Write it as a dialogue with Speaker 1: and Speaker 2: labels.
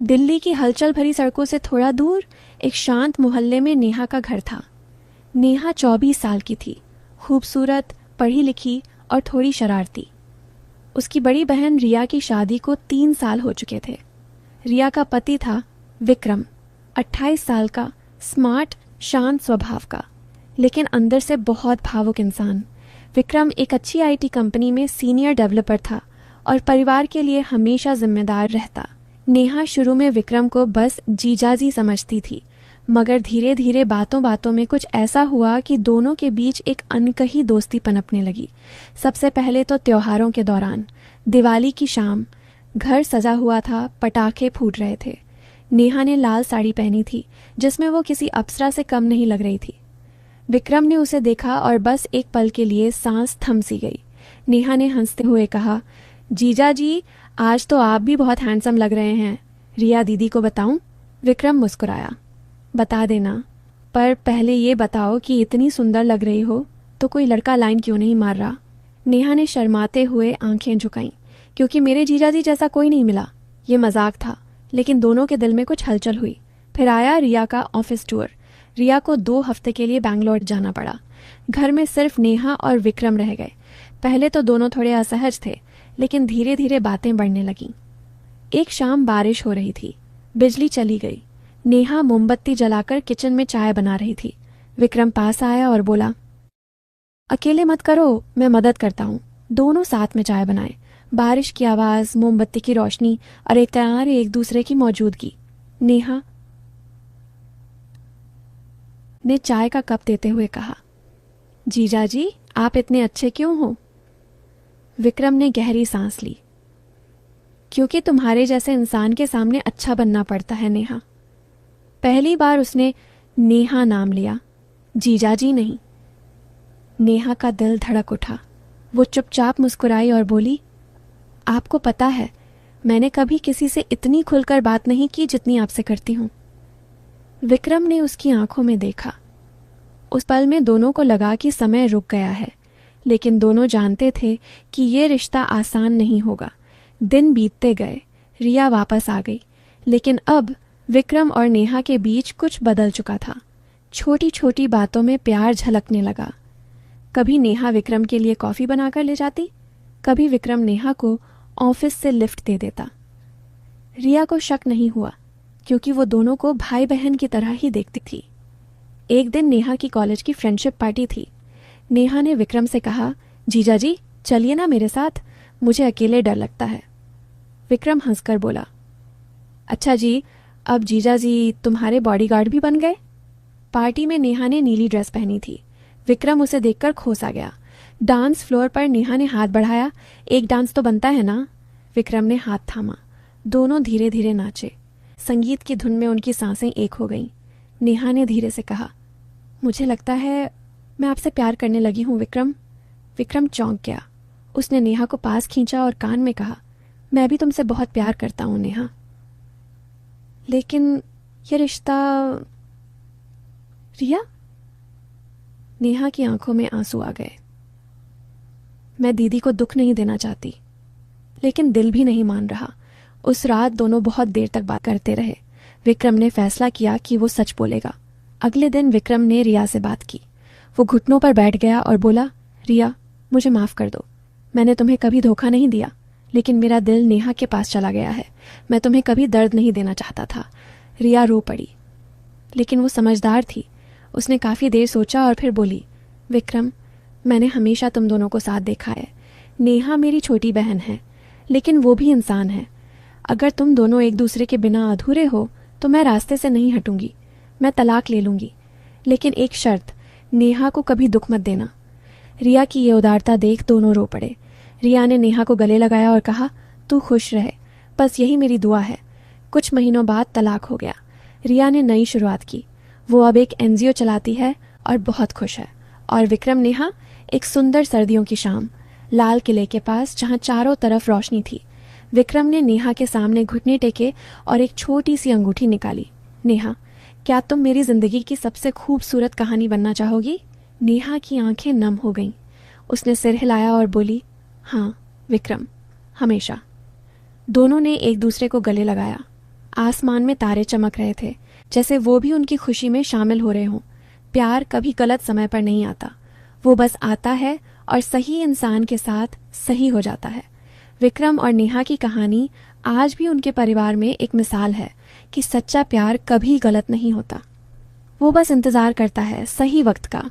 Speaker 1: दिल्ली की हलचल भरी सड़कों से थोड़ा दूर एक शांत मोहल्ले में नेहा का घर था। नेहा 24 साल की थी, खूबसूरत, पढ़ी लिखी और थोड़ी शरारती। उसकी बड़ी बहन रिया की शादी को 3 साल हो चुके थे। रिया का पति था विक्रम, 28 साल का, स्मार्ट, शांत स्वभाव का, लेकिन अंदर से बहुत भावुक इंसान। विक्रम एक अच्छी आईटी कंपनी में सीनियर डेवलपर था और परिवार के लिए हमेशा जिम्मेदार रहता। नेहा शुरू में विक्रम को बस जीजाजी समझती थी, मगर धीरे धीरे बातों बातों में कुछ ऐसा हुआ कि दोनों के बीच एक अनकही दोस्ती पनपने लगी। सबसे पहले तो त्योहारों के दौरान, दिवाली की शाम, घर सजा हुआ था, पटाखे फूट रहे थे। नेहा ने लाल साड़ी पहनी थी जिसमें वो किसी अप्सरा से कम नहीं लग रही थी। विक्रम ने उसे देखा और बस एक पल के लिए सांस थम सी गई। नेहा ने हंसते हुए कहा, जीजा जी, आज तो आप भी बहुत हैंडसम लग रहे हैं। रिया दीदी को बताऊं? विक्रम मुस्कुराया, बता देना, पर पहले ये बताओ कि इतनी सुंदर लग रही हो तो कोई लड़का लाइन क्यों नहीं मार रहा? नेहा ने शर्माते हुए आंखें झुकाईं, क्योंकि मेरे जीजाजी जैसा कोई नहीं मिला। ये मजाक था, लेकिन दोनों के दिल में कुछ हलचल हुई। फिर आया रिया का ऑफिस टूर। रिया को 2 हफ्ते के लिए बैंगलोर जाना पड़ा। घर में सिर्फ नेहा और विक्रम रह गए। पहले तो दोनों थोड़े असहज थे, लेकिन धीरे धीरे बातें बढ़ने लगीं। एक शाम बारिश हो रही थी, बिजली चली गई। नेहा मोमबत्ती जलाकर किचन में चाय बना रही थी। विक्रम पास आया और बोला, अकेले मत करो, मैं मदद करता हूँ। दोनों साथ में चाय बनाए। बारिश की आवाज, मोमबत्ती की रोशनी और एक दूसरे की मौजूदगी। नेहा ने चाय का कप देते हुए कहा, जीजा जी, आप इतने अच्छे क्यों हो? विक्रम ने गहरी सांस ली। क्योंकि तुम्हारे जैसे इंसान के सामने अच्छा बनना पड़ता है नेहा। पहली बार उसने नेहा नाम लिया, जीजाजी नहीं। नेहा का दिल धड़क उठा। वो चुपचाप मुस्कुराई और बोली, आपको पता है, मैंने कभी किसी से इतनी खुलकर बात नहीं की जितनी आपसे करती हूं। विक्रम ने उसकी आंखों में देखा। उस पल में दोनों को लगा कि समय रुक गया है, लेकिन दोनों जानते थे कि ये रिश्ता आसान नहीं होगा। दिन बीतते गए, रिया वापस आ गई, लेकिन अब विक्रम और नेहा के बीच कुछ बदल चुका था। छोटी छोटी बातों में प्यार झलकने लगा। कभी नेहा विक्रम के लिए कॉफी बनाकर ले जाती, कभी विक्रम नेहा को ऑफिस से लिफ्ट दे देता। रिया को शक नहीं हुआ, क्योंकि वो दोनों को भाई बहन की तरह ही देखती थी। एक दिन नेहा की कॉलेज की फ्रेंडशिप पार्टी थी। नेहा ने विक्रम से कहा, जीजा जी, चलिए ना मेरे साथ, मुझे अकेले डर लगता है। विक्रम हंसकर बोला, अच्छा जी, अब जीजा जी तुम्हारे बॉडीगार्ड भी बन गए? पार्टी में नेहा ने नीली ड्रेस पहनी थी। विक्रम उसे देखकर खोसा गया। डांस फ्लोर पर नेहा ने हाथ बढ़ाया, एक डांस तो बनता है ना? विक्रम ने हाथ थामा। दोनों धीरे धीरे नाचे। संगीत की धुन में उनकी सांसें एक हो गईं। नेहा ने धीरे से कहा, मुझे लगता है मैं आपसे प्यार करने लगी हूं विक्रम। विक्रम चौंक गया। उसने नेहा को पास खींचा और कान में कहा, मैं भी तुमसे बहुत प्यार करता हूं नेहा, लेकिन ये रिश्ता। रिया? नेहा की आंखों में आंसू आ गए। मैं दीदी को दुख नहीं देना चाहती, लेकिन दिल भी नहीं मान रहा। उस रात दोनों बहुत देर तक बात करते रहे। विक्रम ने फैसला किया कि वो सच बोलेगा। अगले दिन विक्रम ने रिया से बात की। वो घुटनों पर बैठ गया और बोला, रिया, मुझे माफ कर दो। मैंने तुम्हें कभी धोखा नहीं दिया, लेकिन मेरा दिल नेहा के पास चला गया है। मैं तुम्हें कभी दर्द नहीं देना चाहता था। रिया रो पड़ी, लेकिन वो समझदार थी। उसने काफ़ी देर सोचा और फिर बोली, विक्रम, मैंने हमेशा तुम दोनों को साथ देखा है। नेहा मेरी छोटी बहन है, लेकिन वो भी इंसान है। अगर तुम दोनों एक दूसरे के बिना अधूरे हो तो मैं रास्ते से नहीं हटूंगी। मैं तलाक ले लूंगी, लेकिन एक शर्त, नेहा को कभी दुख मत देना। रिया की ये उदारता देख दोनों रो पड़े। रिया ने नेहा को गले लगाया और कहा, तू खुश रहे, बस यही मेरी दुआ है। कुछ महीनों बाद तलाक हो गया। रिया ने नई शुरुआत की। वो अब एक एनजीओ चलाती है और बहुत खुश है। और विक्रम नेहा एक सुंदर सर्दियों की शाम, लाल किले के पास, जहाँ चारों तरफ रोशनी थी। विक्रम ने नेहा के सामने घुटने टेके और एक छोटी सी अंगूठी निकाली। नेहा, क्या तुम मेरी जिंदगी की सबसे खूबसूरत कहानी बनना चाहोगी? नेहा की आंखें नम हो गईं। उसने सिर हिलाया और बोली, हाँ विक्रम, हमेशा। दोनों ने एक दूसरे को गले लगाया। आसमान में तारे चमक रहे थे, जैसे वो भी उनकी खुशी में शामिल हो रहे हों। प्यार कभी गलत समय पर नहीं आता, वो बस आता है और सही इंसान के साथ सही हो जाता है। विक्रम और नेहा की कहानी आज भी उनके परिवार में एक मिसाल है कि सच्चा प्यार कभी गलत नहीं होता, वो बस इंतज़ार करता है सही वक्त का।